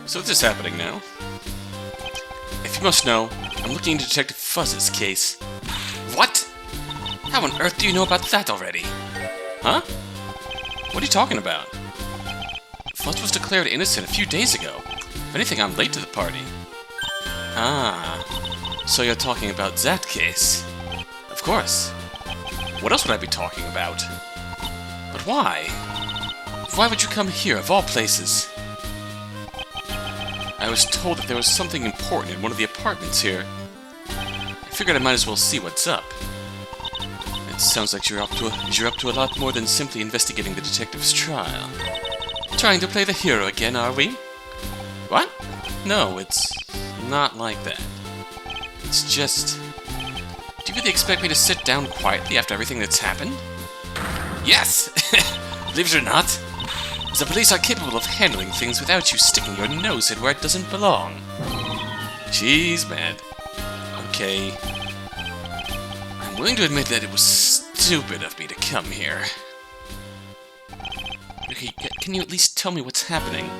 So what's happening now? If you must know, I'm looking into Detective Fuzz's case. What? How on earth do you know about that already? Huh? What are you talking about? Fuzz was declared innocent a few days ago. If anything, I'm late to the party. Ah, so you're talking about that case. Of course. What else would I be talking about? But why? Why would you come here, of all places? I was told that there was something important in one of the apartments here. I figured I might as well see what's up. It sounds like you're up to a lot more than simply investigating the detective's trial. Trying to play the hero again, are we? What? No, it's not like that. It's just... Do you really expect me to sit down quietly after everything that's happened? Yes! Believe it or not, the police are capable of handling things without you sticking your nose in where it doesn't belong. Jeez, man. Okay. I'm willing to admit that it was stupid of me to come here. Okay, can you at least tell me what's happening?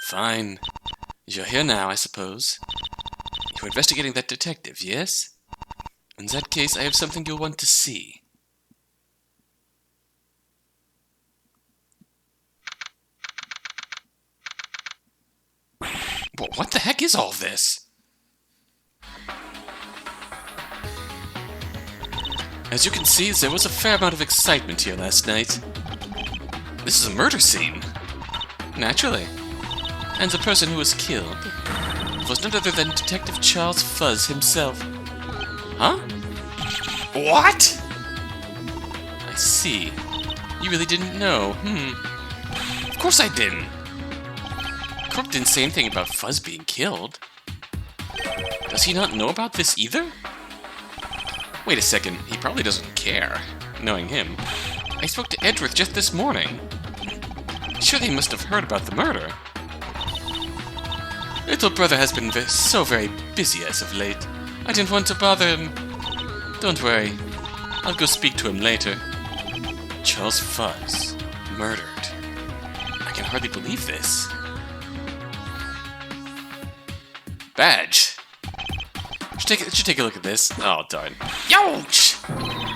Fine. You're here now, I suppose. You're investigating that detective, yes? In that case, I have something you'll want to see. What the heck is all this? As you can see, there was a fair amount of excitement here last night. This is a murder scene. Naturally. And the person who was killed was none other than Detective Charles Fuzz himself. Huh? What? I see. You really didn't know, Of course I didn't. Crook didn't say anything about Fuzz being killed. Does he not know about this either? Wait a second, he probably doesn't care, knowing him. I spoke to Edgeworth just this morning. Surely he must have heard about the murder. Little brother has been so very busy as of late. I didn't want to bother him. Don't worry, I'll go speak to him later. Charles Fuzz, murdered. I can hardly believe this. Badge! Should take a look at this. Oh, darn. Youch!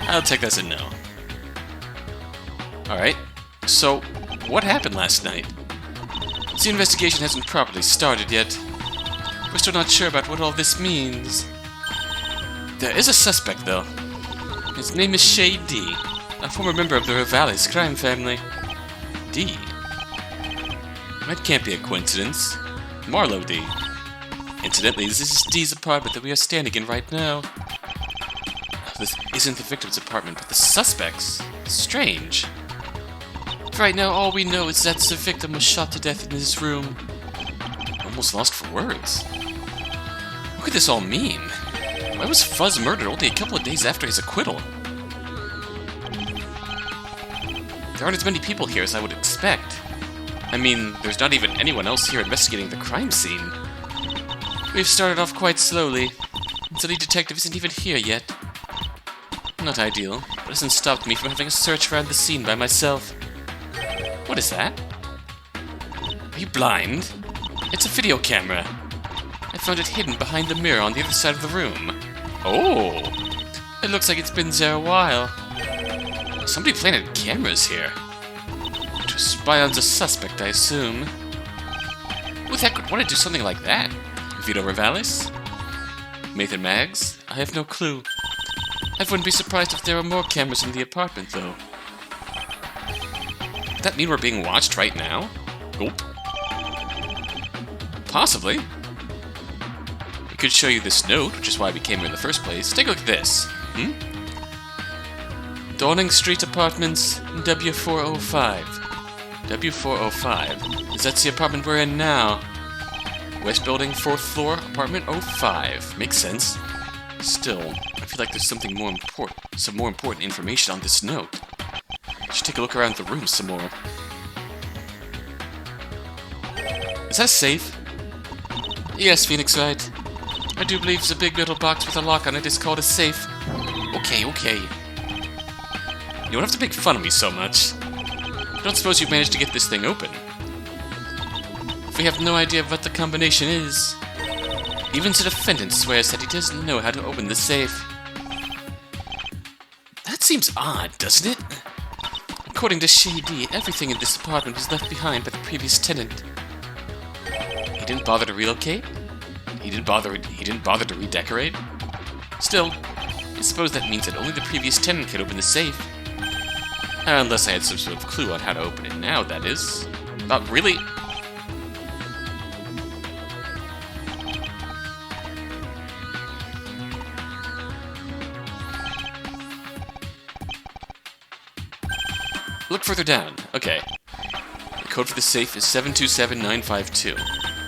I'll take that as a no. Alright, so what happened last night? The investigation hasn't properly started yet. We're still not sure about what all this means. There is a suspect, though. His name is Shay D, a former member of the Rivales crime family. D? That can't be a coincidence. Marlowe D. Incidentally, this is D's apartment that we are standing in right now. This isn't the victim's apartment, but the suspect's. Strange. Right now, all we know is that the victim was shot to death in this room. Almost lost for words. What could this all mean? Why was Fuzz murdered only a couple of days after his acquittal? There aren't as many people here as I would expect. I mean, there's not even anyone else here investigating the crime scene. We've started off quite slowly, and the lead detective isn't even here yet. Not ideal, but it hasn't stopped me from having a search around the scene by myself. What is that? Are you blind? It's a video camera. I found it hidden behind the mirror on the other side of the room. Oh! It looks like it's been there a while. Somebody planted cameras here. To spy on the suspect, I assume. Who the heck would want to do something like that? Vito Rivales? Nathan Maggs? I have no clue. I wouldn't be surprised if there were more cameras in the apartment, though. Does that mean we're being watched right now? Nope. Possibly. We could show you this note, which is why we came here in the first place. Take a look at this. Dawning Street Apartments, W405. W405. Is that the apartment we're in now? West Building, 4th floor, apartment 05. Makes sense. Still, I feel like there's something more important, some more important information on this note. I should take a look around the room some more. Is that a safe? Yes, Phoenix, right. I do believe the big metal box with a lock on it is called a safe. Okay. You don't have to make fun of me so much. I don't suppose you've managed to get this thing open. We have no idea what the combination is. Even the defendant swears that he doesn't know how to open the safe. That seems odd, doesn't it? According to Shady, everything in this apartment was left behind by the previous tenant. He didn't bother to relocate? He didn't bother to redecorate? Still, I suppose that means that only the previous tenant could open the safe. Unless I had some sort of clue on how to open it now, that is. But really? Look further down. Okay. The code for the safe is 727952.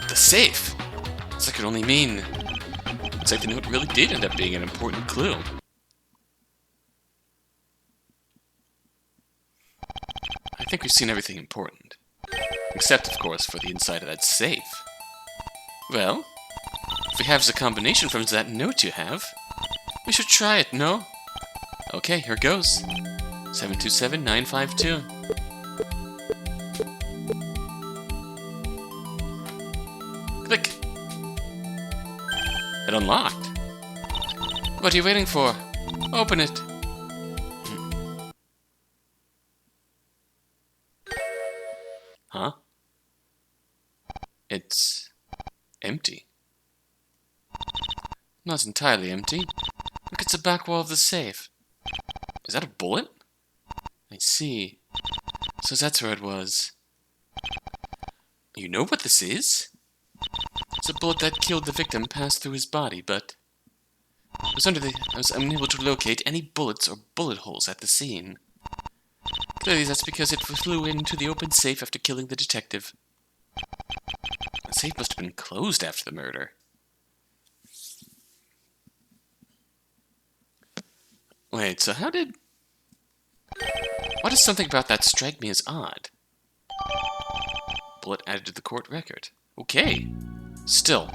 The safe? What's that could only mean? It's like the note really did end up being an important clue. I think we've seen everything important. Except, of course, for the inside of that safe. Well, if we have the combination from that note you have, we should try it, no? Okay, here goes. 727952. Click. It unlocked. What are you waiting for? Open it. Huh? It's empty. Not entirely empty. Look at the back wall of the safe. Is that a bullet? I see. So that's where it was. You know what this is? It's a bullet that killed the victim passed through his body, but I was unable to locate any bullets or bullet holes at the scene. Clearly that's because it flew into the open safe after killing the detective. The safe must have been closed after the murder. Wait, so how did... Why does something about that strike me as odd? Bullet added to the court record. Okay. Still,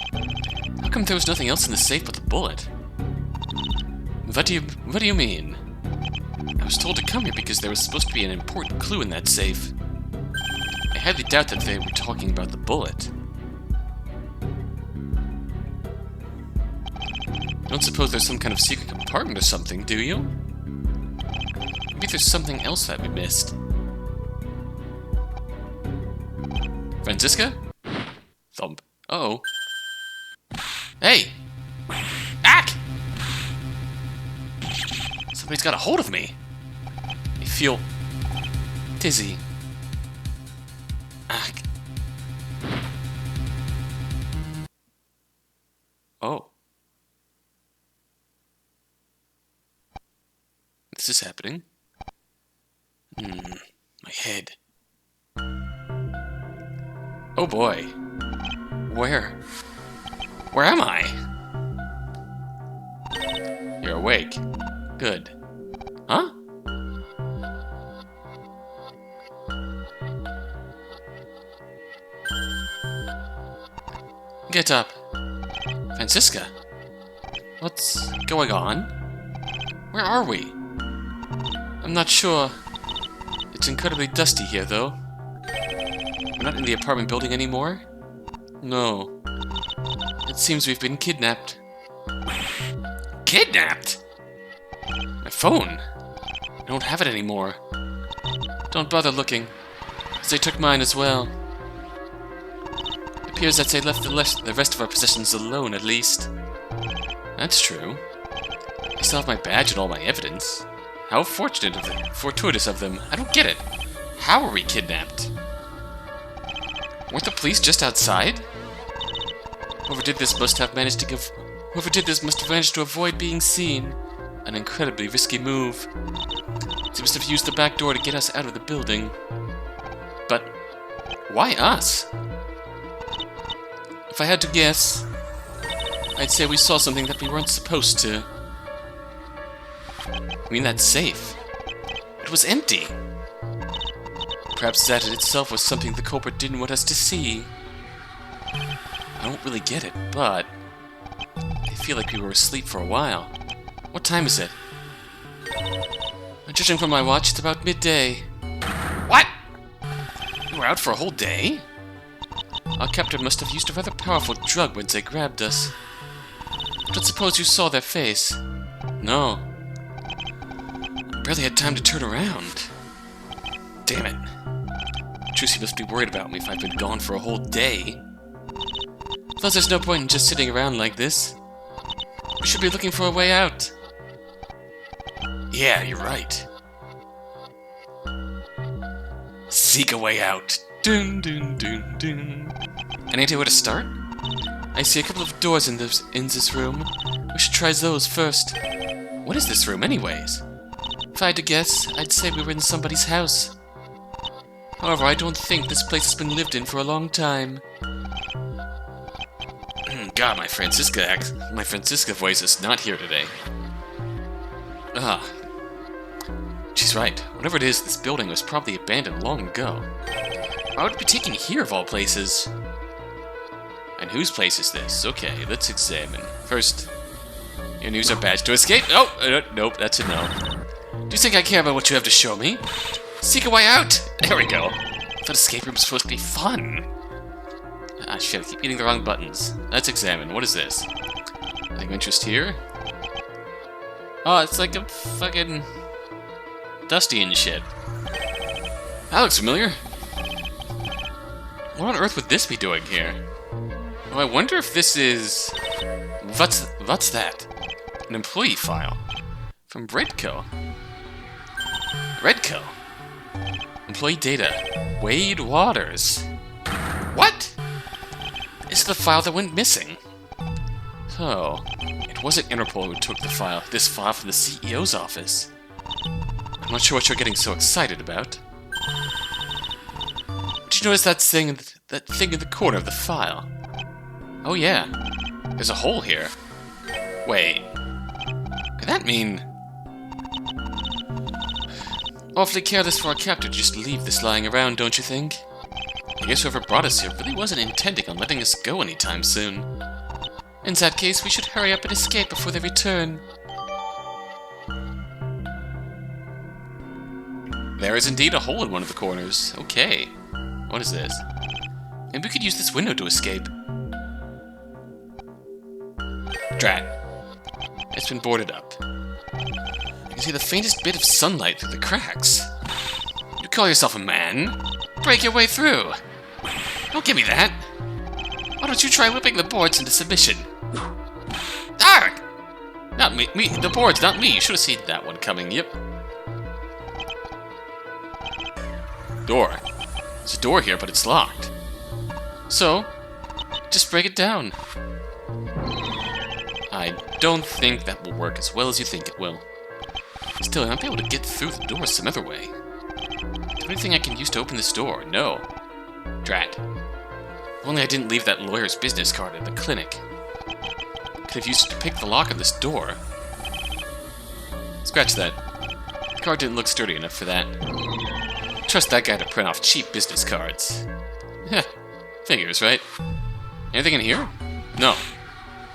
how come there was nothing else in the safe but the bullet? What do you mean? I was told to come here because there was supposed to be an important clue in that safe. I highly doubt that they were talking about the bullet. You don't suppose there's some kind of secret compartment or something, do you? Maybe there's something else that we missed. Franziska? Thump. Uh-oh. Hey! Ack! Somebody's got a hold of me. I feel dizzy. Ack. Oh. This is happening. My head. Oh boy. Where? Where am I? You're awake. Good. Huh? Get up. Franziska. What's going on? Where are we? I'm not sure. It's incredibly dusty here, though. We're not in the apartment building anymore? No. It seems we've been kidnapped. Kidnapped? My phone? I don't have it anymore. Don't bother looking, as they took mine as well. It appears that they left the rest of our possessions alone, at least. That's true. I still have my badge and all my evidence. How fortuitous of them. I don't get it. How are we kidnapped? Weren't the police just outside? Whoever did this must have managed to avoid being seen. An incredibly risky move. They must have used the back door to get us out of the building. But why us? If I had to guess, I'd say we saw something that we weren't supposed to. I mean, that safe. It was empty. Perhaps that in itself was something the culprit didn't want us to see. I don't really get it, but I feel like we were asleep for a while. What time is it? Judging from my watch, it's about midday. What? You were out for a whole day? Our captor must have used a rather powerful drug when they grabbed us. But suppose you saw their face. No. I barely had time to turn around. Damn it. Trucy must be worried about me if I've been gone for a whole day. Plus, there's no point in just sitting around like this. We should be looking for a way out. Yeah, you're right. Seek a way out. Dun dun dun dun. Any idea where to start? I see a couple of doors in this room. We should try those first. What is this room, anyways? If I had to guess, I'd say we were in somebody's house. However, I don't think this place has been lived in for a long time. God, my Franziska voice is not here today. She's right. Whatever it is, this building was probably abandoned long ago. Why would it be taken here of all places? And whose place is this? Okay, let's examine. First, your use our badge to escape. Oh, nope, that's a no. Do you think I care about what you have to show me? Seek a way out! There we go. I thought escape room was supposed to be fun. Ah, shit, I keep hitting the wrong buttons. Let's examine. What is this? Anything of interest here? Oh, it's like a fucking Dusty and shit. That looks familiar. What on earth would this be doing here? Oh, I wonder if this is... What's that? An employee file. From Redco. Redco. Employee data. Wade Waters. What? This is the file that went missing. Oh, it wasn't Interpol who took this file from the CEO's office. I'm not sure what you're getting so excited about. Did you notice that thing in the corner of the file? Oh yeah, there's a hole here. Wait, could that mean... Awfully careless for our captor to just leave this lying around, don't you think? I guess whoever brought us here really wasn't intending on letting us go anytime soon. In that case, we should hurry up and escape before they return. There is indeed a hole in one of the corners. Okay. What is this? Maybe we could use this window to escape. Drat. It's been boarded up. You can see the faintest bit of sunlight through the cracks. You call yourself a man? Break your way through. Don't give me that. Why don't you try whipping the boards into submission? Arrgh! Not me. The boards, not me. You should have seen that one coming. Yep. Door. There's a door here, but it's locked. So, just break it down. I don't think that will work as well as you think it will. Still, I might be able to get through the door some other way. Is there anything I can use to open this door? No. Drat. If only I didn't leave that lawyer's business card at the clinic. Could have used it to pick the lock of this door. Scratch that. The card didn't look sturdy enough for that. Trust that guy to print off cheap business cards. Heh. Figures, right? Anything in here? No.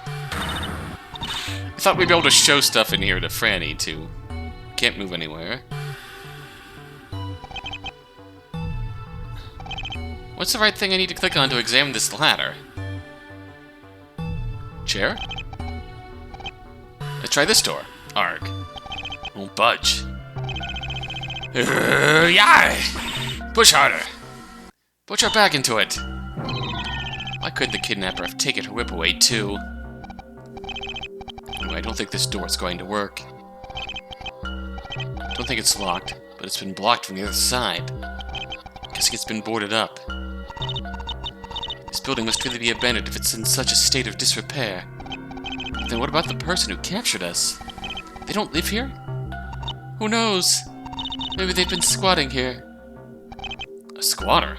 I thought we'd be able to show stuff in here to Frannie, too. Can't move anywhere. What's the right thing I need to click on to examine this ladder? Chair? Let's try this door. Arg. Won't budge. Yeah! Push harder. Put your back into it. Why couldn't the kidnapper have taken her whip away, too? Anyway, I don't think this door is going to work. Don't think it's locked, but it's been blocked from the other side. Guessing it's been boarded up. This building must really be abandoned if it's in such a state of disrepair. But then what about the person who captured us? They don't live here? Who knows? Maybe they've been squatting here. A squatter?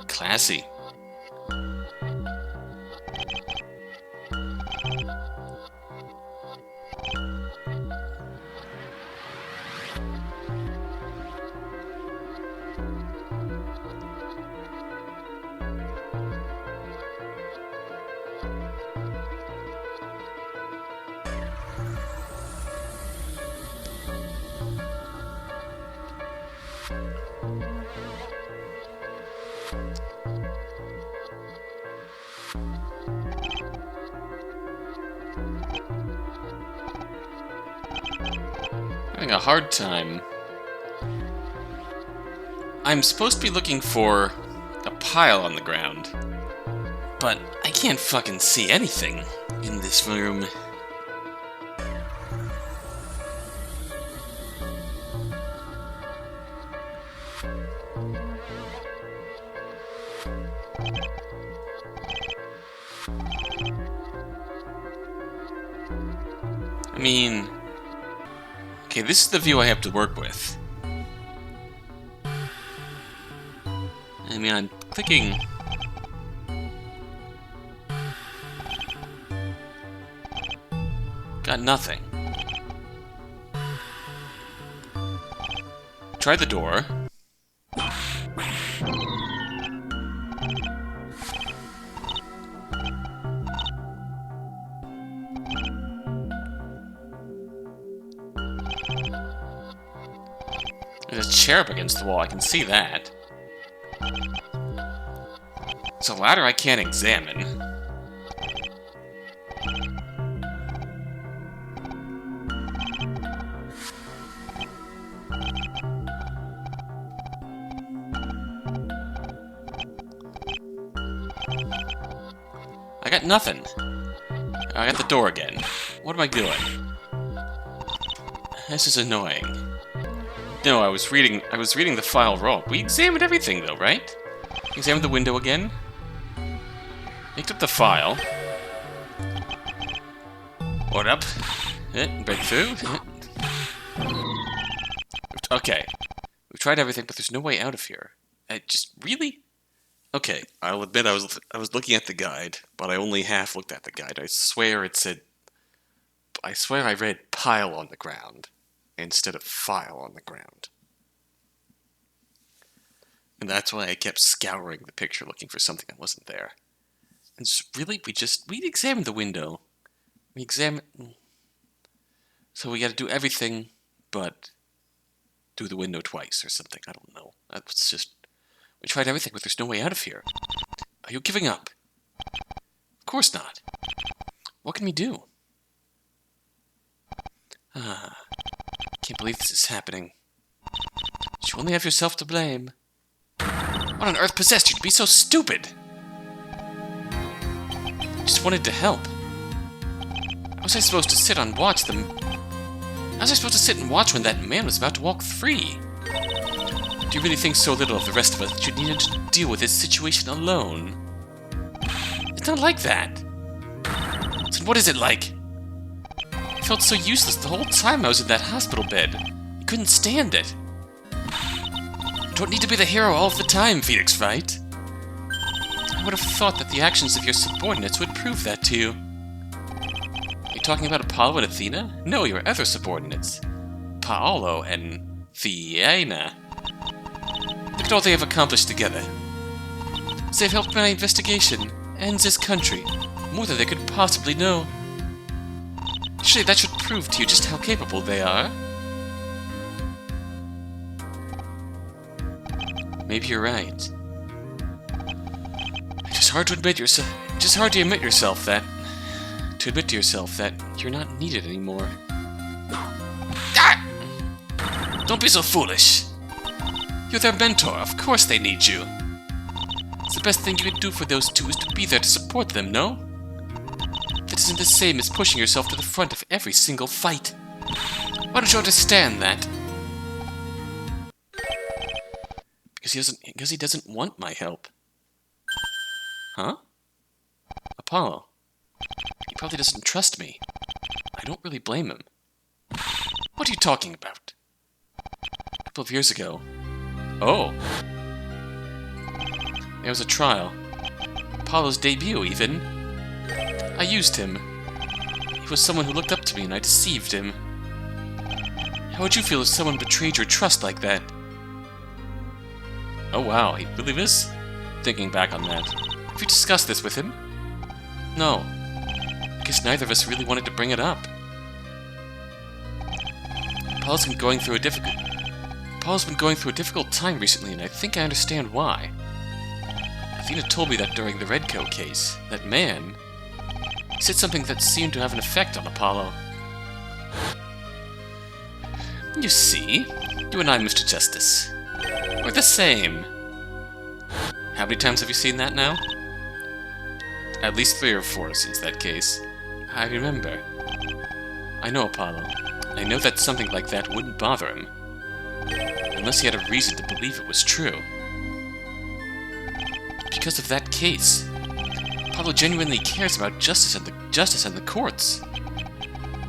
Classy. having a hard time. I'm supposed to be looking for a pile on the ground, but I can't fucking see anything in this room. I mean, okay, this is the view I have to work with. I mean, I'm clicking. Got nothing. Try the door. There's a chair up against the wall, I can see that. It's a ladder I can't examine. I got nothing. I got the door again. What am I doing? This is annoying. No, I was reading the file wrong. We examined everything though, right? Examined the window again. Picked up the file. What up? Breakthrough. Okay. We've tried everything, but there's no way out of here. Really? Okay, I'll admit I was looking at the guide, but I only half looked at the guide. I swear I read pile on the ground instead of file on the ground. And that's why I kept scouring the picture looking for something that wasn't there. And really, we examined the window. So we gotta do everything but do the window twice or something. I don't know. That's just... We tried everything, but there's no way out of here. Are you giving up? Of course not. What can we do? Can't believe this is happening. You only have yourself to blame. What on earth possessed you to be so stupid? I just wanted to help. How was I supposed to sit and watch them? How was I supposed to sit and watch when that man was about to walk free? Do you really think so little of the rest of us that you needed to deal with this situation alone? It's not like that. So what is it like? I felt so useless the whole time I was in that hospital bed. I couldn't stand it. You don't need to be the hero all of the time, Phoenix, right? I would have thought that the actions of your subordinates would prove that to you. Are you talking about Apollo and Athena? No, your other subordinates. Paolo and Fiena. Look at all they have accomplished together. They've helped my investigation and this country more than they could possibly know. Surely that should prove to you just how capable they are. Maybe you're right. It's hard to admit yourself. Just hard to admit to yourself that you're not needed anymore. Ah! Don't be so foolish. You're their mentor. Of course they need you. It's the best thing you can do for those two is to be there to support them, no? That isn't the same as pushing yourself to the front of every single fight. Why don't you understand that? Because he doesn't want my help. Huh? Apollo. He probably doesn't trust me. I don't really blame him. What are you talking about? A couple of years ago. Oh. There was a trial. Apollo's debut, even. I used him. He was someone who looked up to me and I deceived him. How would you feel if someone betrayed your trust like that? Oh wow, he really was thinking back on that. Have you discussed this with him? No. I guess neither of us really wanted to bring it up. Apollo's been going through a difficult time recently, and I think I understand why. Athena told me that during the Redcoat case, that man said something that seemed to have an effect on Apollo. You see, you and I, Mr. Justice, we're the same. How many times have you seen that now? At least 3 or 4 since that case. I remember. I know, Apollo. I know that something like that wouldn't bother him. Unless he had a reason to believe it was true. Because of that case, Apollo genuinely cares about justice and the courts.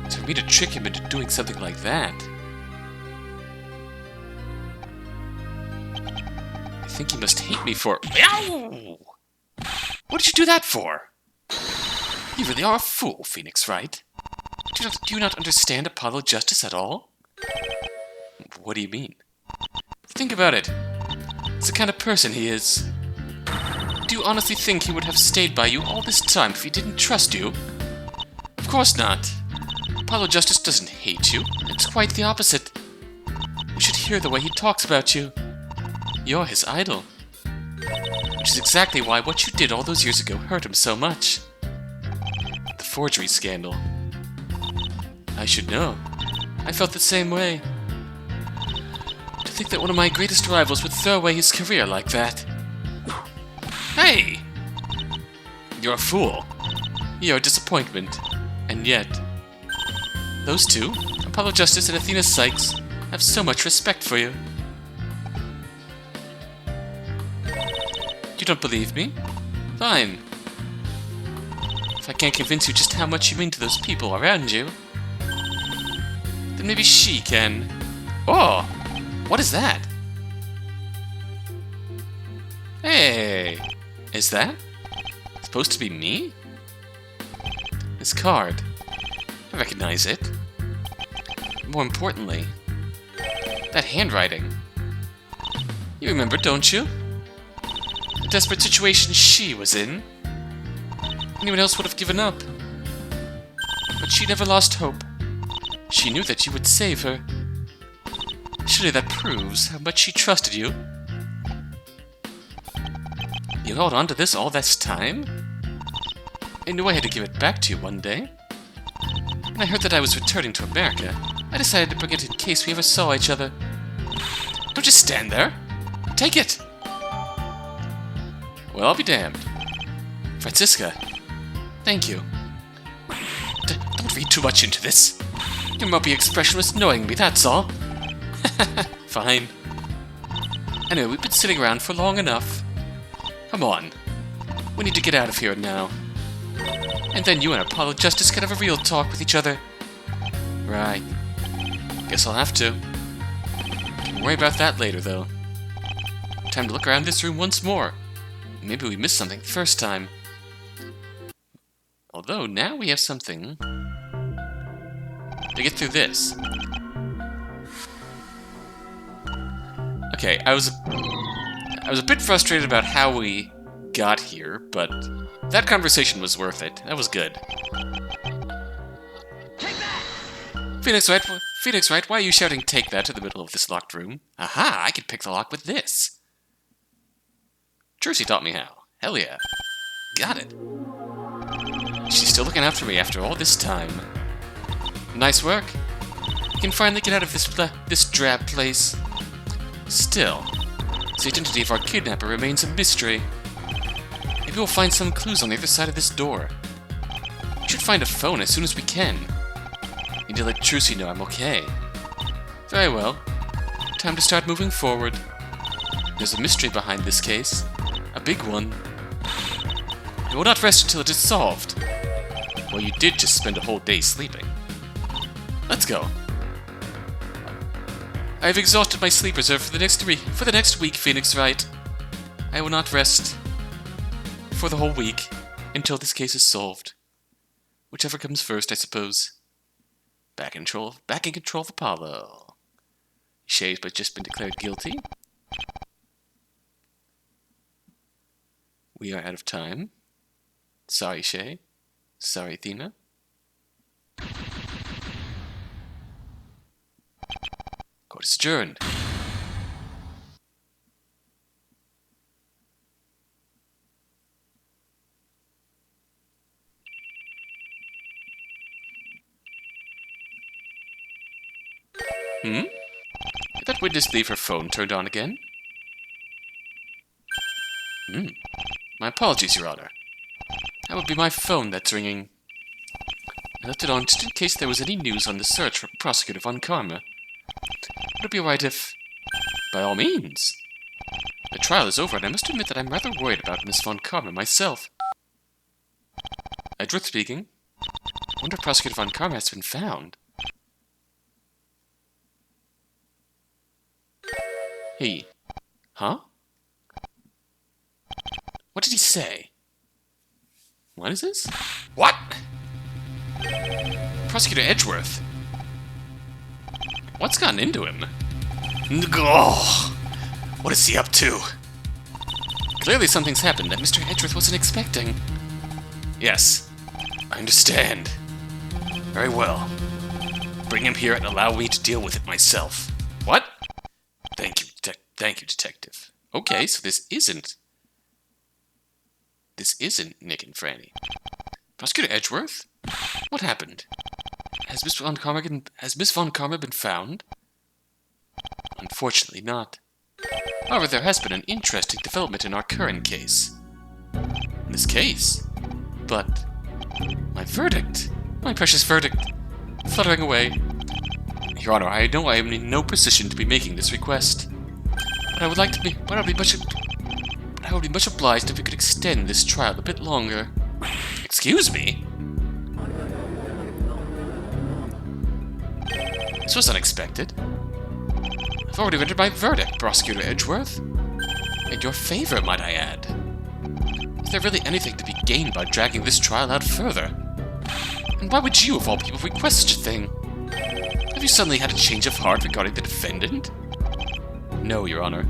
So for me to trick him into doing something like that... I think he must hate me for... Ow! What did you do that for? You really are a fool, Phoenix, right? Do you not understand Apollo justice at all? What do you mean? Think about it. It's the kind of person he is. Do you honestly think he would have stayed by you all this time if he didn't trust you? Of course not. Apollo Justice doesn't hate you. It's quite the opposite. You should hear the way he talks about you. You're his idol. Which is exactly why what you did all those years ago hurt him so much. The forgery scandal. I should know. I felt the same way. To think that one of my greatest rivals would throw away his career like that. Hey! You're a fool. You're a disappointment. And yet... those two, Apollo Justice and Athena Sykes, have so much respect for you. You don't believe me? Fine. If I can't convince you just how much you mean to those people around you, then maybe she can. Oh! What is that? Hey! Is that supposed to be me? This card. I recognize it. More importantly, that handwriting. You remember, don't you? The desperate situation she was in. Anyone else would have given up. But she never lost hope. She knew that you would save her. Surely that proves how much she trusted you. You held on to this all this time? I knew I had to give it back to you one day. When I heard that I was returning to America, I decided to bring it in case we ever saw each other. Don't just stand there. Take it! Well, I'll be damned. Franziska, thank you. Don't read too much into this. Your mopey expression was annoying me, that's all. Fine. Anyway, we've been sitting around for long enough. Come on. We need to get out of here now. And then you and Apollo Justice can have a real talk with each other. Right. Guess I'll have to. Can worry about that later, though. Time to look around this room once more. Maybe we missed something the first time. Although, now we have something to get through this. Okay, I was a bit frustrated about how we got here, but that conversation was worth it. That was good. Take that! Phoenix, right? Why are you shouting "take that" to the middle of this locked room? Aha! I can pick the lock with this. Jersey taught me how. Hell yeah. Got it. She's still looking out for me after all this time. Nice work. We can finally get out of this drab place. Still, the identity of our kidnapper remains a mystery. Maybe we'll find some clues on the other side of this door. We should find a phone as soon as we can. Need to let Trucy know I'm okay. Very well. Time to start moving forward. There's a mystery behind this case. A big one. I will not rest until it is solved. Well, you did just spend a whole day sleeping. Let's go. I have exhausted my sleep reserve for the next week, Phoenix Wright. I will not rest for the whole week until this case is solved. Whichever comes first, I suppose. Back in control of Apollo. Shay's but just been declared guilty. We are out of time. Sorry, Shay. Sorry, Athena. Court is adjourned. Hmm? Did that witness leave her phone turned on again? Hmm. My apologies, Your Honor. That would be my phone that's ringing. I left it on just in case there was any news on the search for Prosecutor Von Karma. Would it be alright if... By all means. The trial is over, and I must admit that I'm rather worried about Miss Von Karma myself. Edgeworth speaking. I wonder if Prosecutor Von Karma has been found. He. Huh? What did he say? What is this? What? Prosecutor Edgeworth. What's gotten into him? Oh, what is he up to? Clearly something's happened that Mr. Edgeworth wasn't expecting. Yes, I understand. Very well. Bring him here and allow me to deal with it myself. What? Thank you, Detective. Okay, so this isn't Nick and Frannie. Prosecutor Edgeworth? What happened? Has Miss Von Karma been found? Unfortunately not. However, there has been an interesting development in our current case. In this case? But... my verdict! My precious verdict! Fluttering away. Your Honor, I know I am in no position to be making this request. But I would be much obliged if we could extend this trial a bit longer. Excuse me? This was unexpected. I've already rendered my verdict, Prosecutor Edgeworth. In your favor, might I add. Is there really anything to be gained by dragging this trial out further? And why would you, of all people, request such a thing? Have you suddenly had a change of heart regarding the defendant? No, Your Honor.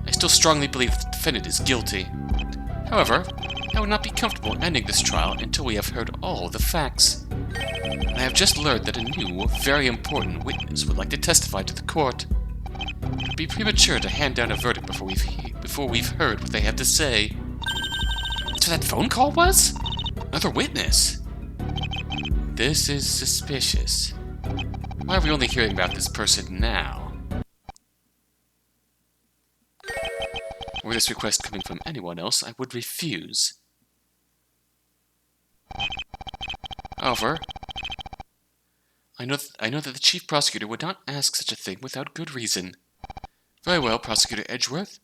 I still strongly believe that the defendant is guilty. However, I would not be comfortable ending this trial until we have heard all the facts. I have just learned that a new, very important witness would like to testify to the court. It would be premature to hand down a verdict before we've heard what they have to say. That's what that phone call was? Another witness? This is suspicious. Why are we only hearing about this person now? Were this request coming from anyone else, I would refuse. However, I know that the Chief Prosecutor would not ask such a thing without good reason. Very well, Prosecutor Edgeworth.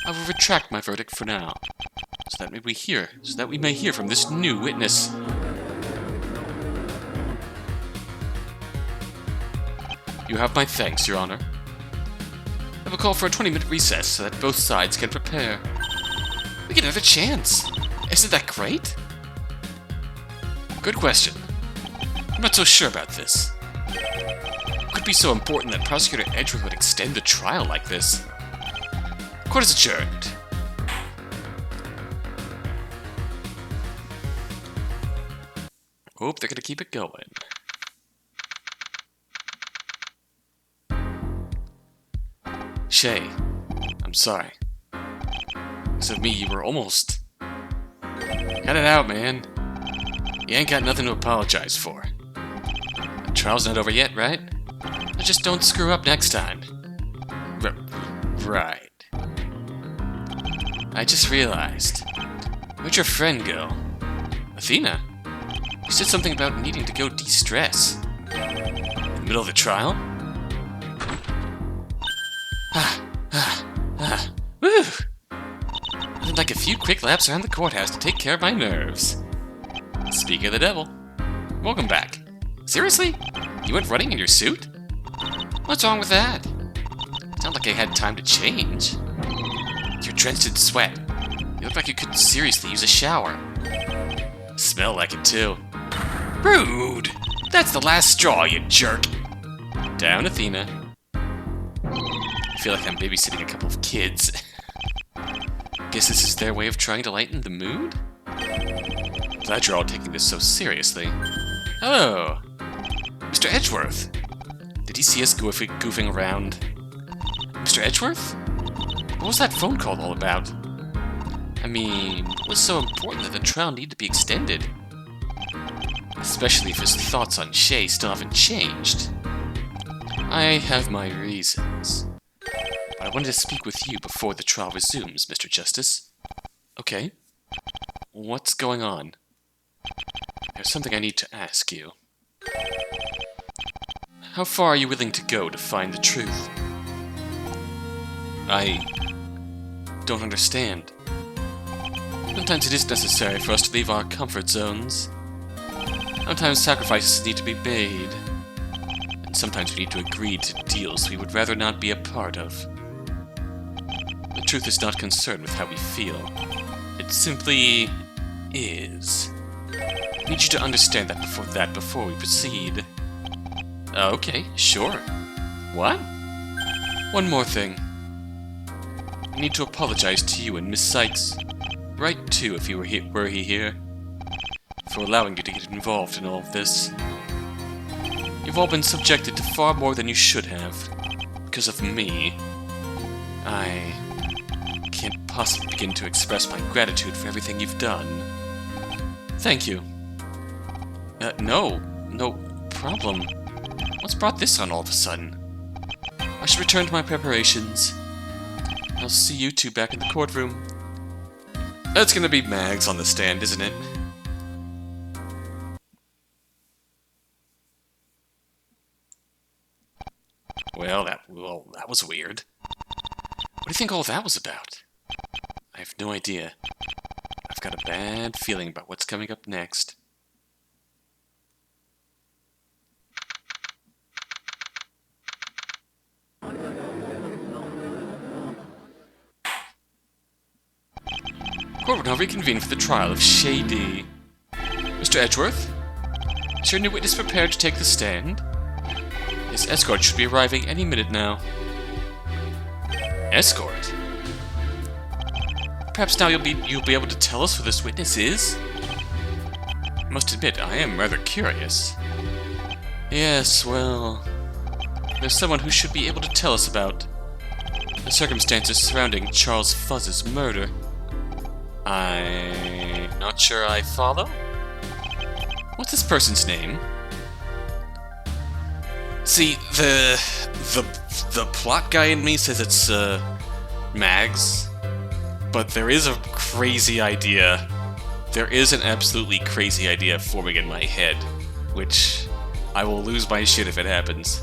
I will retract my verdict for now, so that we may hear from this new witness. You have my thanks, Your Honor. I will call for a 20-minute recess so that both sides can prepare. We get another chance. Isn't that great? Good question. I'm not so sure about this. It could be so important that Prosecutor Edgeworth would extend the trial like this. Court is adjourned. Hope they're gonna keep it going. Shay, I'm sorry. Because of me, you were almost... Cut it out, man. You ain't got nothing to apologize for. The trial's not over yet, right? Just don't screw up next time. Right. I just realized. Where'd your friend go? Athena? You said something about needing to go de-stress. In the middle of the trial? Woo! I'd like a few quick laps around the courthouse to take care of my nerves. Speak of the devil. Welcome back. Seriously? You went running in your suit? What's wrong with that? Sounds like I had time to change. You're drenched in sweat. You look like you could seriously use a shower. Smell like it too. Rude! That's the last straw, you jerk! Down, Athena. I feel like I'm babysitting a couple of kids. Guess this is their way of trying to lighten the mood? Glad you're all taking this so seriously. Hello! Mr. Edgeworth! Did he see us goofing around? Mr. Edgeworth? What was that phone call all about? I mean, what was so important that the trial needed to be extended? Especially if his thoughts on Shay still haven't changed. I have my reasons. But I wanted to speak with you before the trial resumes, Mr. Justice. Okay. What's going on? There's something I need to ask you. How far are you willing to go to find the truth? I don't understand. Sometimes it is necessary for us to leave our comfort zones. Sometimes sacrifices need to be made. And sometimes we need to agree to deals we would rather not be a part of. The truth is not concerned with how we feel. It simply is. I need you to understand that before we proceed. Okay, sure. What? One more thing. I need to apologize to you and Miss Sykes. Right too, if you were he here. For allowing you to get involved in all of this. You've all been subjected to far more than you should have. Because of me. I can't possibly begin to express my gratitude for everything you've done. Thank you. No problem. What's brought this on all of a sudden? I should return to my preparations. I'll see you two back in the courtroom. That's gonna be Mags on the stand, isn't it? Well, that was weird. What do you think all that was about? I have no idea. I've got a bad feeling about what's coming up next. Court will now reconvene for the trial of Shady. Mr. Edgeworth? Is your new witness prepared to take the stand? His escort should be arriving any minute now. Escort? Perhaps now you'll be able to tell us who this witness is? I must admit, I am rather curious. Yes, well... there's someone who should be able to tell us about the circumstances surrounding Charles Fuzz's murder. I'm not sure I follow? What's this person's name? See, the plot guy in me says it's, Mags. But there is a crazy idea. There is an absolutely crazy idea forming in my head. Which, I will lose my shit if it happens.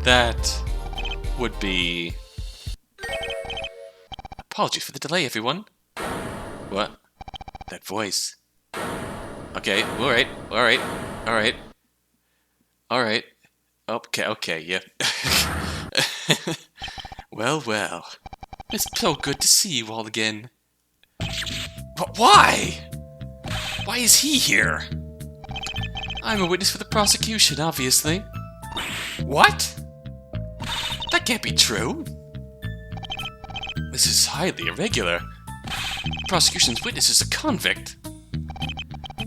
That would be... Apologies for the delay, everyone. What? That voice. Okay, alright. Alright. Okay, yeah. Well. It's so good to see you all again. But why? Why is he here? I'm a witness for the prosecution, obviously. What? That can't be true. This is highly irregular. The prosecution's witness is a convict.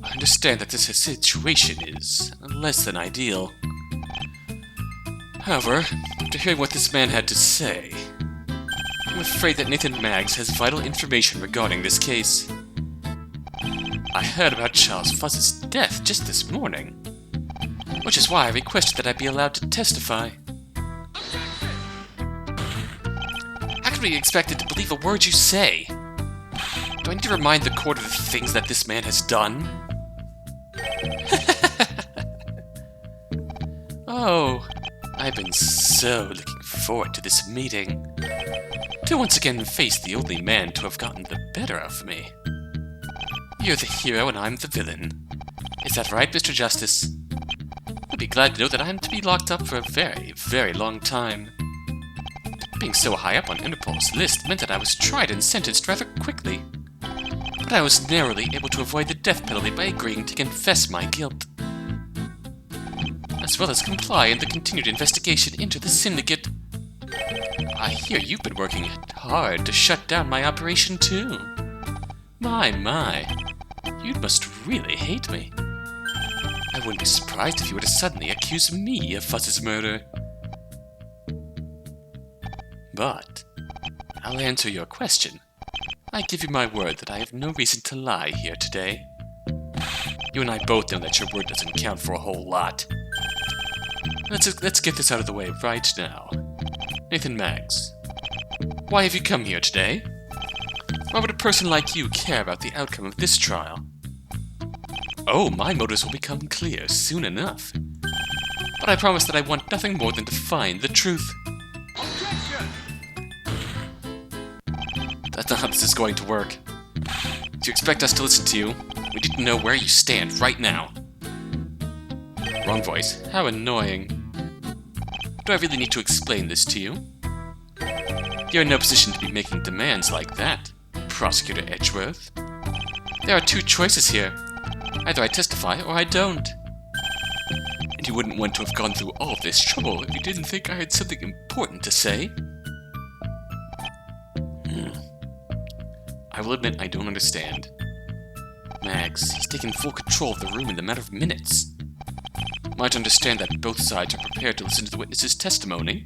I understand that this situation is less than ideal. However, after hearing what this man had to say, I'm afraid that Nathan Maggs has vital information regarding this case. I heard about Charles Fuzz's death just this morning, which is why I requested that I be allowed to testify. How can we be expected to believe a word you say? Do I need to remind the court of the things that this man has done? Oh, I've been so looking forward to this meeting. To once again face the only man to have gotten the better of me. You're the hero and I'm the villain. Is that right, Mr. Justice? You'll be glad to know that I'm to be locked up for a very, very long time. Being so high up on Interpol's list meant that I was tried and sentenced rather quickly. But I was narrowly able to avoid the death penalty by agreeing to confess my guilt, as well as comply in the continued investigation into the syndicate. I hear you've been working hard to shut down my operation too. My, you must really hate me. I wouldn't be surprised if you were to suddenly accuse me of Fuzz's murder. But I'll answer your question. I give you my word that I have no reason to lie here today. You and I both know that your word doesn't count for a whole lot. Let's get this out of the way right now. Nathan Maggs, why have you come here today? Why would a person like you care about the outcome of this trial? Oh, my motives will become clear soon enough. But I promise that I want nothing more than to find the truth. Objection! That's not how this is going to work. Do you expect us to listen to you? We need to know where you stand right now. Wrong voice. How annoying. Do I really need to explain this to you? You're in no position to be making demands like that, Prosecutor Edgeworth. There are two choices here. Either I testify or I don't. And you wouldn't want to have gone through all this trouble if you didn't think I had something important to say. I will admit I don't understand. Maggs, he's taken full control of the room in a matter of minutes. Might understand that both sides are prepared to listen to the witness's testimony.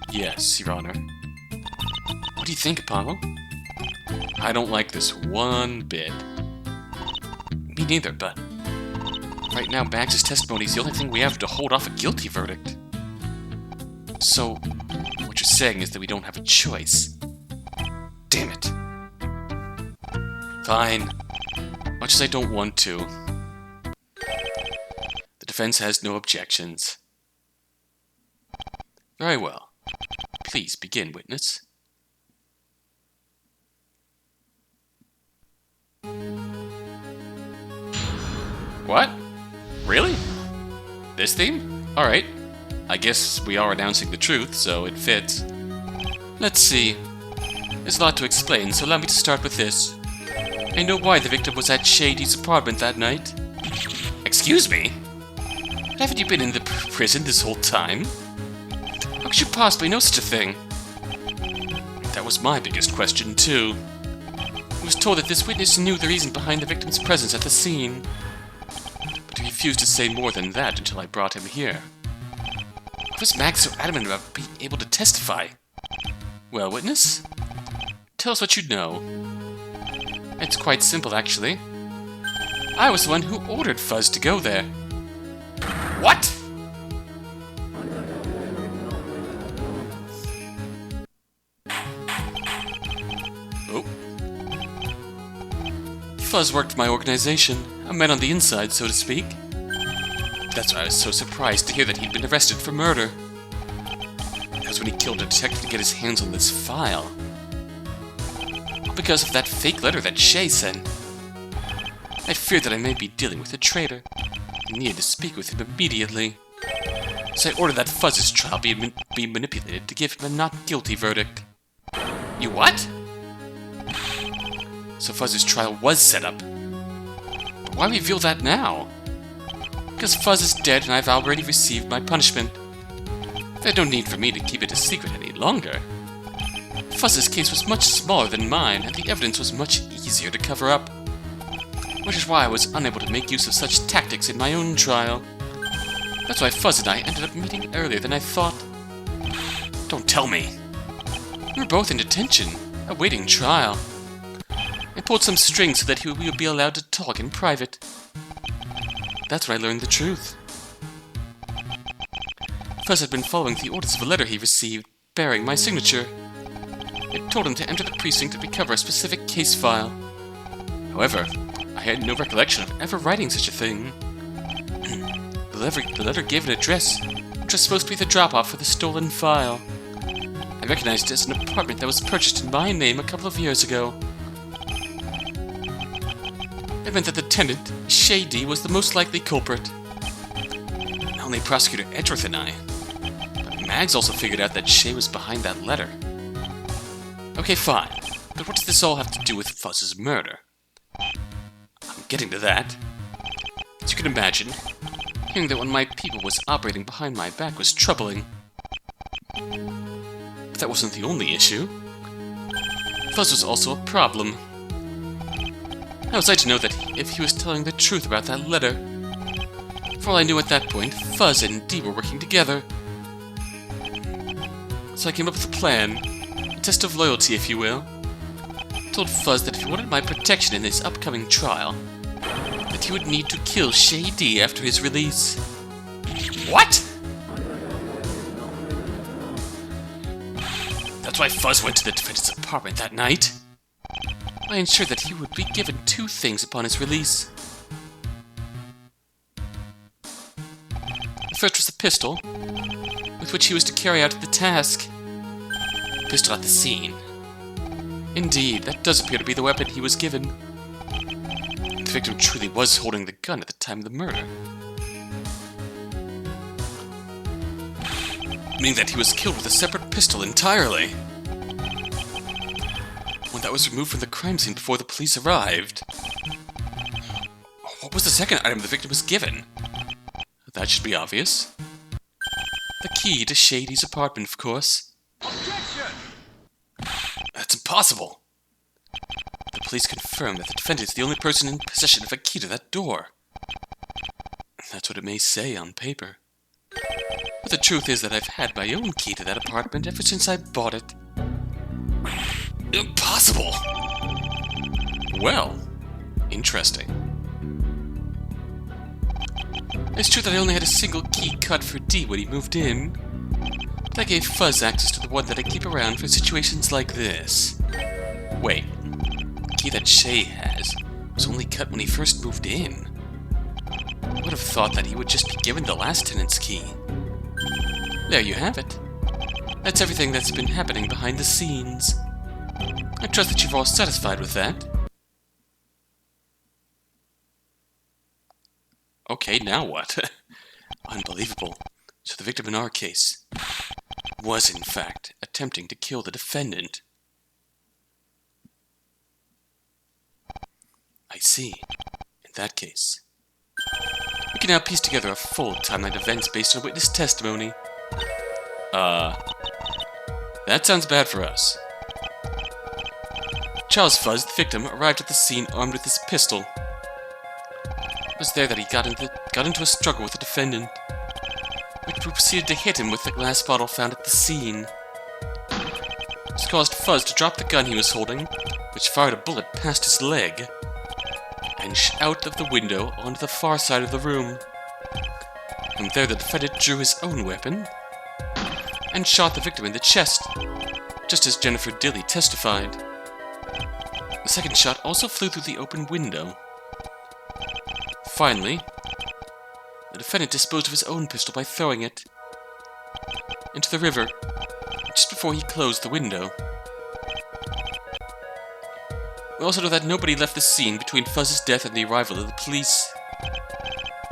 Yes, Your Honor. What do you think, Apollo? I don't like this one bit. Me neither, but right now Maggs' testimony is the only thing we have to hold off a guilty verdict. So, what you're saying is that we don't have a choice. Damn it. Fine. Much as I don't want to. The defense has no objections. Very well. Please begin, witness. What? Really? This theme? Alright. I guess we are announcing the truth, so it fits. Let's see. There's a lot to explain, so allow me to start with this. I know why the victim was at Shady's apartment that night. Excuse me? Haven't you been in the prison this whole time? How could you possibly know such a thing? That was my biggest question, too. I was told that this witness knew the reason behind the victim's presence at the scene. But he refused to say more than that until I brought him here. Why was Maggs so adamant about being able to testify? Well, witness? Tell us what you know. It's quite simple, actually. I was the one who ordered Fuzz to go there. What? Oh. Fuzz worked for my organization, a man on the inside, so to speak. That's why I was so surprised to hear that he'd been arrested for murder. That was when he killed a detective to get his hands on this file. Because of that fake letter that Shay sent. I feared that I may be dealing with a traitor. I needed to speak with him immediately. So I ordered that Fuzz's trial be manipulated to give him a not guilty verdict. You what? So Fuzz's trial was set up. But why reveal that now? Because Fuzz is dead and I've already received my punishment. There's no need for me to keep it a secret any longer. Fuzz's case was much smaller than mine, and the evidence was much easier to cover up. Which is why I was unable to make use of such tactics in my own trial. That's why Fuzz and I ended up meeting earlier than I thought. Don't tell me. We were both in detention, awaiting trial. I pulled some strings so that we would be allowed to talk in private. That's where I learned the truth. Fuzz had been following the orders of a letter he received, bearing my signature. It told him to enter the precinct to recover a specific case file. However, I had no recollection of ever writing such a thing. The letter gave an address, which was supposed to be the drop-off for the stolen file. I recognized it as an apartment that was purchased in my name a couple of years ago. It meant that the tenant, Shady, was the most likely culprit. Not only Prosecutor Edgeworth and I, but Maggs also figured out that Shay was behind that letter. Okay, fine, but what does this all have to do with Fuzz's murder? I'm getting to that. As you can imagine, hearing that one of my people was operating behind my back was troubling. But that wasn't the only issue. Fuzz was also a problem. How was I to know that if he was telling the truth about that letter? For all I knew at that point, Fuzz and Dee were working together. So I came up with a plan. A test of loyalty, if you will. I told Fuzz that if he wanted my protection in his upcoming trial, that he would need to kill Shady after his release. What? That's why Fuzz went to the defendant's apartment that night. I ensured that he would be given 2 things upon his release. The first was the pistol, with which he was to carry out the task. Pistol at the scene. Indeed, that does appear to be the weapon he was given. The victim truly was holding the gun at the time of the murder. Meaning that he was killed with a separate pistol entirely. One that was removed from the crime scene before the police arrived. What was the second item the victim was given? That should be obvious. The key to Shady's apartment, of course. Objection! That's impossible. The police confirm that the defendant is the only person in possession of a key to that door. That's what it may say on paper. But the truth is that I've had my own key to that apartment ever since I bought it. Impossible! Well, interesting. It's true that I only had a single key cut for D when he moved in, but I gave Fuzz access to the one that I keep around for situations like this. Wait, the key that Shay has was only cut when he first moved in. I would have thought that he would just be given the last tenant's key. There you have it. That's everything that's been happening behind the scenes. I trust that you're all satisfied with that. Okay, now what? Unbelievable. So the victim in our case was, in fact, attempting to kill the defendant. I see. In that case, we can now piece together a full timeline of events based on witness testimony. That sounds bad for us. Charles Fuzz, the victim, arrived at the scene armed with his pistol. It was there that he got into a struggle with the defendant, which proceeded to hit him with the glass bottle found at the scene. This caused Fuzz to drop the gun he was holding, which fired a bullet past his leg, and out of the window onto the far side of the room. From there, the defendant drew his own weapon and shot the victim in the chest, just as Jennifer Dilly testified. The second shot also flew through the open window. Finally, the defendant disposed of his own pistol by throwing it into the river just before he closed the window. We also know that nobody left the scene between Fuzz's death and the arrival of the police,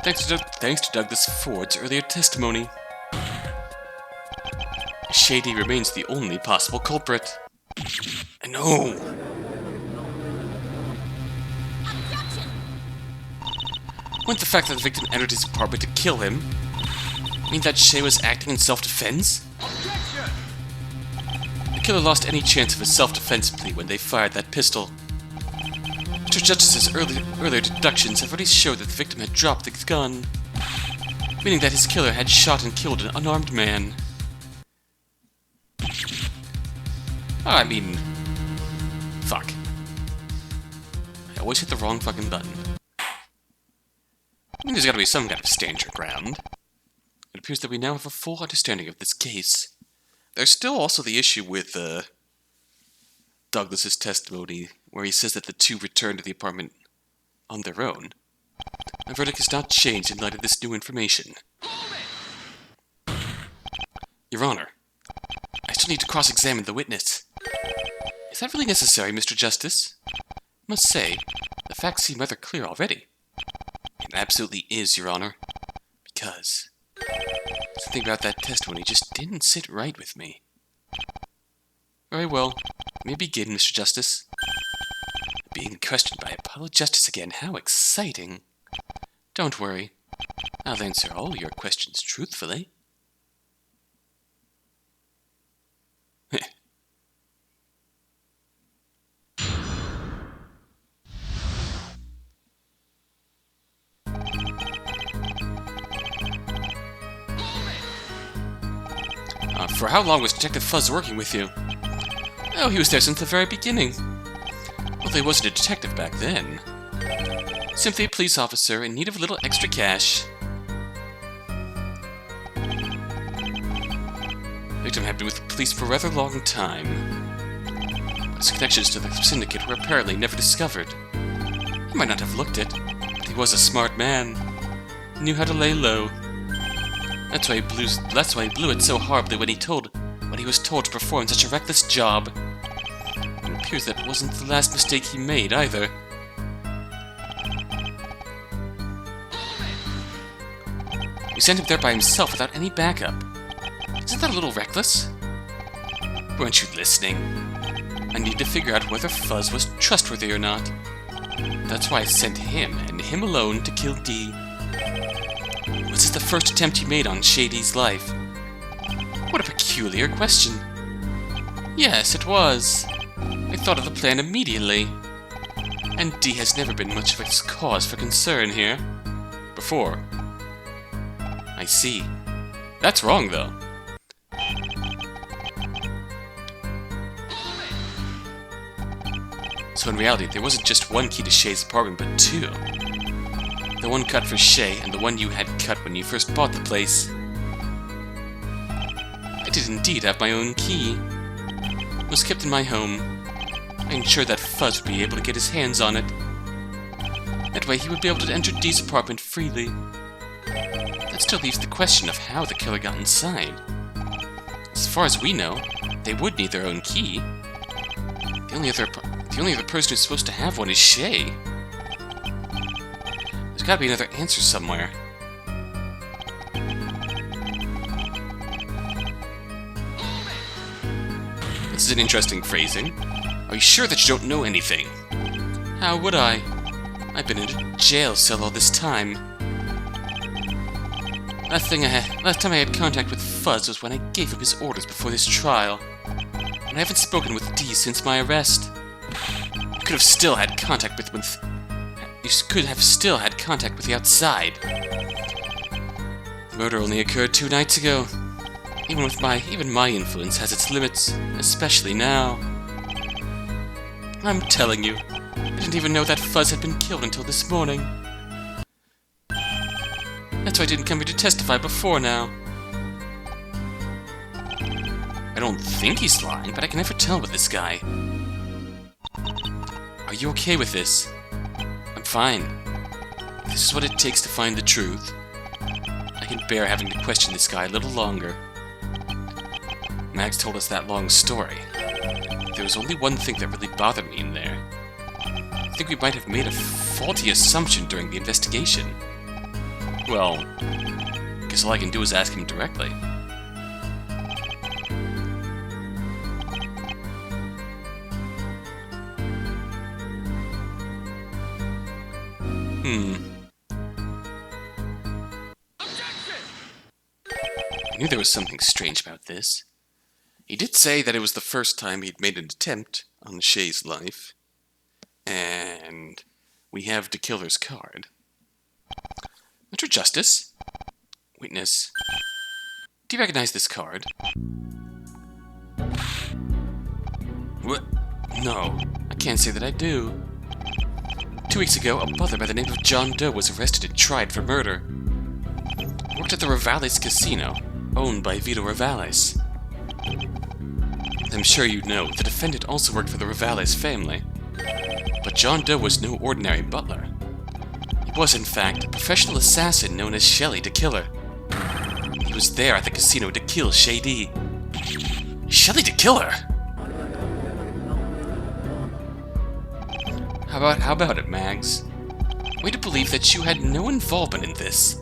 thanks to Douglas Ford's earlier testimony. Shady remains the only possible culprit. No! Wouldn't the fact that the victim entered his apartment to kill him mean that Shay was acting in self-defense? The killer lost any chance of a self-defense plea when they fired that pistol. Mr. Justice's earlier deductions have already showed that the victim had dropped the gun, meaning that his killer had shot and killed an unarmed man. I mean, fuck. I always hit the wrong fucking button. I mean, there's gotta be some kind of stand your ground. It appears that we now have a full understanding of this case. There's still also the issue with, Douglas's testimony, where he says that the two returned to the apartment on their own. My verdict has not changed in light of this new information. Your Honor, I still need to cross-examine the witness. Is that really necessary, Mr. Justice? I must say, the facts seem rather clear already. It absolutely is, Your Honor. Because something about that testimony just didn't sit right with me. Very well. You may begin, Mr. Justice. Being questioned by a puddle of justice again, how exciting. Don't worry. I'll answer all your questions truthfully. For how long was Detective Fuzz working with you? Oh, he was there since the very beginning. Well, he wasn't a detective back then. Simply a police officer in need of a little extra cash. victim had been with the police for a rather long time. His connections to the syndicate were apparently never discovered. He might not have looked it, but he was a smart man. He knew how to lay low. That's why he blew it so horribly when he was told to perform such a reckless job. It appears that wasn't the last mistake he made, either. We sent him there by himself without any backup. Isn't that a little reckless? Weren't you listening? I need to figure out whether Fuzz was trustworthy or not. That's why I sent him, and him alone, to kill Dee. Was this the first attempt he made on Shady's life? What a peculiar question. Yes, it was. I thought of the plan immediately. And Dee has never been much of a cause for concern here. Before. I see. That's wrong, though. So in reality, there wasn't just one key to Shay's apartment, but two. The one cut for Shay, and the one you had cut when you first bought the place. I did indeed have my own key. It was kept in my home. I ensured that Fuzz would be able to get his hands on it. That way he would be able to enter Dee's apartment freely. That still leaves the question of how the killer got inside. As far as we know, they would need their own key. The only other person who's supposed to have one is Shay. There's gotta be another answer somewhere. This is an interesting phrasing. Are you sure that you don't know anything? How would I? I've been in a jail cell all this time. Last time I had contact with Fuzz was when I gave him his orders before this trial. And I haven't spoken with Dee since my arrest. You could have still had contact with the outside. The murder only occurred 2 nights ago. Even my influence has its limits, especially now. I'm telling you, I didn't even know that Fuzz had been killed until this morning. That's why I didn't come here to testify before now. I don't think he's lying, but I can never tell with this guy. Are you okay with this? I'm fine. This is what it takes to find the truth. I can bear having to question this guy a little longer. Max told us that long story. There was only one thing that really bothered me in there. I think we might have made a faulty assumption during the investigation. Well, I guess all I can do is ask him directly. I knew there was something strange about this. He did say that it was the first time he'd made an attempt on Shay's life. And we have the killer's card. Mr. Justice? Witness. Do you recognize this card? What? No, I can't say that I do. 2 weeks ago, a butler by the name of John Doe was arrested and tried for murder. He worked at the Rivales Casino, owned by Vito Rivales. I'm sure you know, the defendant also worked for the Rivales family. But John Doe was no ordinary butler. He was, in fact, a professional assassin known as Shelly the Killer. He was there at the casino to kill Shady. Shelly the Killer? How about it, Mags? Way to believe that you had no involvement in this.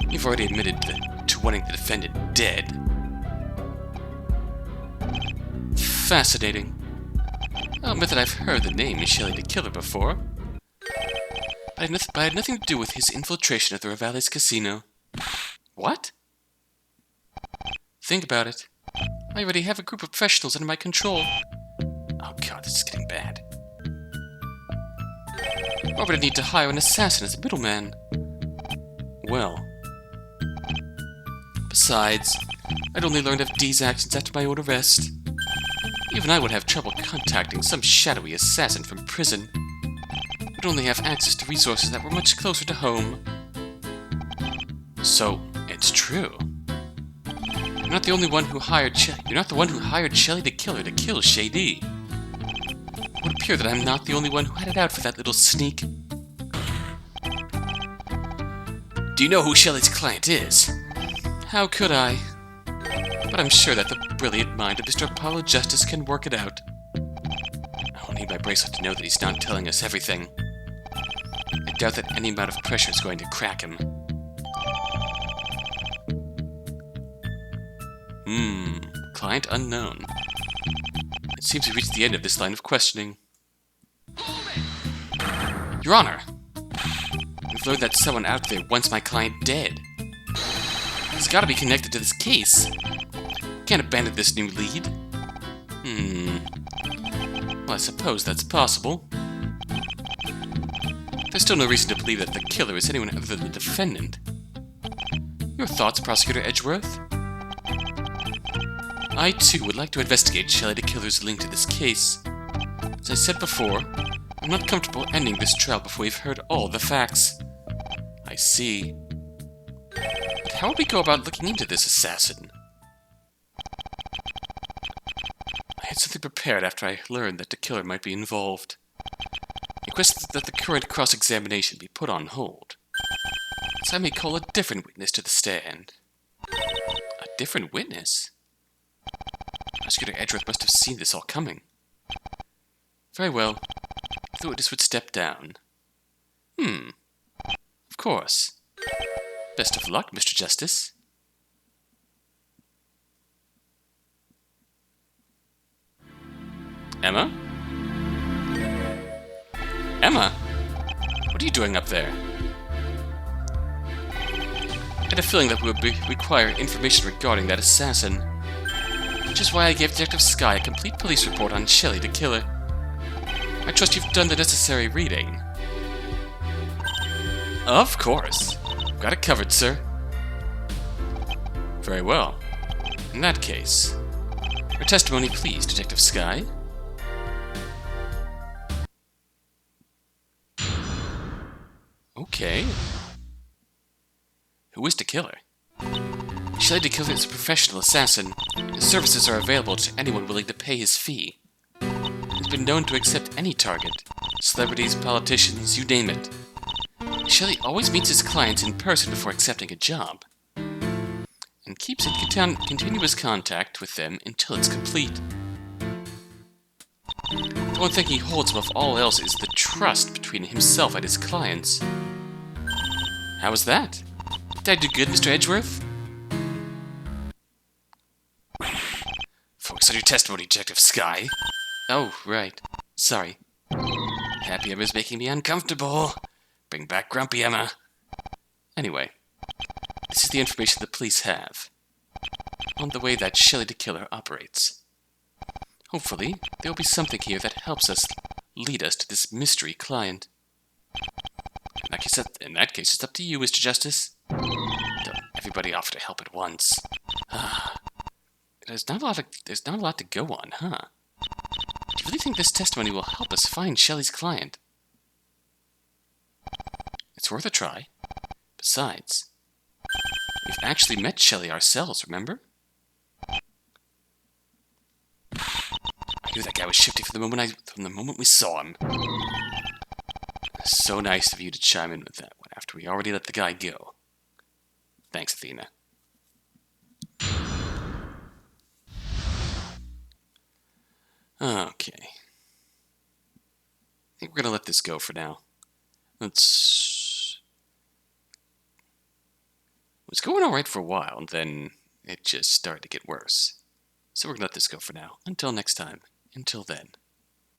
You've already admitted to wanting the defendant dead. Fascinating. I'll admit that I've heard the name Shelly the Killer before. But I had nothing to do with his infiltration of the Rivales Casino. What? Think about it. I already have a group of professionals under my control. Oh god, this is getting bad. Why would I need to hire an assassin as a middleman? Well. Besides, I'd only learned of Dee's actions after my own arrest. Even I would have trouble contacting some shadowy assassin from prison. I'd only have access to resources that were much closer to home. So, it's true. I'm not the only one who hired You're not the one who hired Shelley the Killer to kill Shady. It would appear that I'm not the only one who had it out for that little sneak. Do you know who Shelley's client is? How could I? But I'm sure that the brilliant mind of Mr. Apollo Justice can work it out. I'll need my bracelet to know that he's not telling us everything. I doubt that any amount of pressure is going to crack him. Client unknown. It seems we've reached the end of this line of questioning. Your Honor! We've learned that someone out there wants my client dead. He's gotta be connected to this case. Can't abandon this new lead. Well, I suppose that's possible. There's still no reason to believe that the killer is anyone other than the defendant. Your thoughts, Prosecutor Edgeworth? I, too, would like to investigate Shelley the Killer's link to this case. As I said before, I'm not comfortable ending this trial before we've heard all the facts. I see. But how would we go about looking into this assassin? I had something prepared after I learned that the killer might be involved. I requested that the current cross-examination be put on hold, so I may call a different witness to the stand. A different witness? Prosecutor Edgeworth must have seen this all coming. Very well. The witness would step down. Of course. Best of luck, Mr. Justice. Emma? Emma? What are you doing up there? I had a feeling that we would require information regarding that assassin. Which is why I gave Detective Skye a complete police report on Shelley the Killer. I trust you've done the necessary reading. Of course. Got it covered, sir. Very well. In that case, your testimony, please, Detective Skye. Okay. Who is the killer? Shelley the Killer is a professional assassin. His services are available to anyone willing to pay his fee. He's been known to accept any target. Celebrities, politicians, you name it. Shelley always meets his clients in person before accepting a job, and keeps in continuous contact with them until it's complete. The one thing he holds above all else is the trust between himself and his clients. How was that? Did I do good, Mr. Edgeworth? Focus on your testimony, Detective Skye. Oh, right. Sorry. Happy Emma's making me uncomfortable. Bring back Grumpy Emma. Anyway, this is the information the police have on the way that Shelley the Killer operates. Hopefully, there will be something here that helps us lead us to this mystery client. In that case, it's up to you, Mr. Justice. Don't everybody offer to help at once. There's not a lot to go on, huh? Do you really think this testimony will help us find Shelley's client? It's worth a try. Besides, we've actually met Shelley ourselves, remember? I knew that guy was shifty from the moment we saw him. So nice of you to chime in with that one after we already let the guy go. Thanks, Athena. Okay. I think we're gonna let this go for now. It was going alright for a while, and then it just started to get worse. So we're gonna let this go for now. Until next time. Until then.